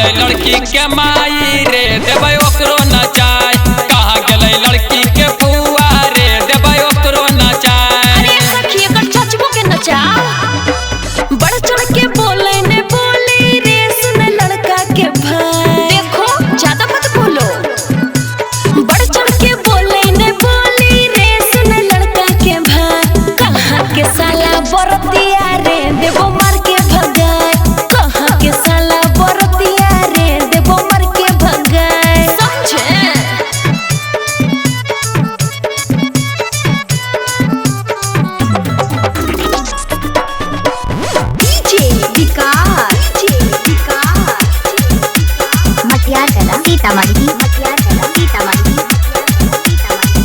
गेलै लड़की के माई रे देबै ओकरो नचाय। कहाँ गेलै लड़की के फुआ रे देबै ओकरो नचाय। अरे सखी एकर चचबो के नचाओ। बढ़ चढ़ के बोले ने बोली रे सुन लड़का के भाई। देखो ज्यादा मत बोलो। बढ़ चढ़ के बोले ने बोली रे सुन लड़का के भाई। कहाँ के साला बरतिया रे देबो मार के भगाए। कहाँ के साला बरतिया रे देबो मार के भगाए। समझे?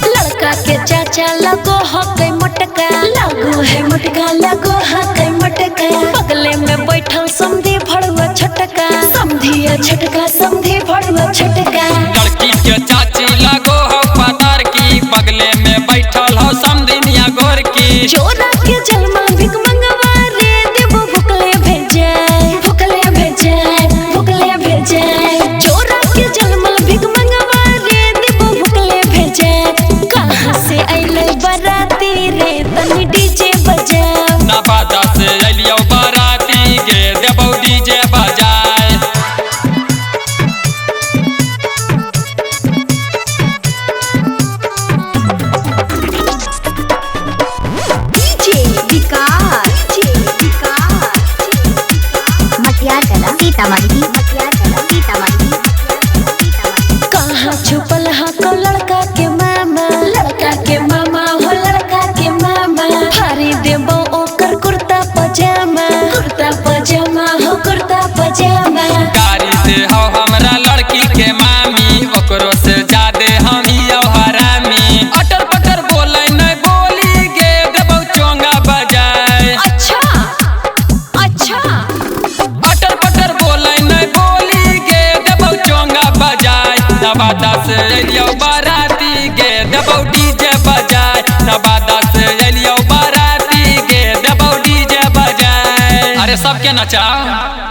लड़का के चाचा लगो हो गई मटका। लगो है मटका लगो है गई मटका। बगले में बैठल समधी भड़ुआ छटका। समधिया छटका समधी भड़ुआ छटका। लड़की के चाची लगो हो पतार की बगले में बैठल हो समधिनिया गोर की। चोरा के जलमा भिक मंगवा रे देबो भुकले भेजाए। भुकले भेजाए भुकले भेजाए। चोरा के जलमा भिक मंगवा रे देबो भुकले भेजाए। कहाँ से अइले बराती रे तनी डीजे बजाओ। नवादा से अलियो बाराती गे देबौ डीजे बजाय। कहाँ छुपल हाको लड़का के मामा। लड़का के मामा हो लड़का के मामा। फाड़ी देबो ओकर कुर्ता पजामा। कुर्ता पजामा हो कुर्ता पजामा। गाड़ी से हो हमरा लड़की के मामी ओकरो से ज्यादा हम हियो हरामी। अटर पटर बोले नहीं बोली गे देबौ चोंगा बजाय। अच्छा अच्छा अटर पटर बोले नहीं बोली गे देबौ चोंगा बजाय। नवादा से अलियो बाराती गे देबौ डीजे बजाय। नवादा से अलियो बाराती गे देबौ डीजे बजाय। अरे सबके नचाओ।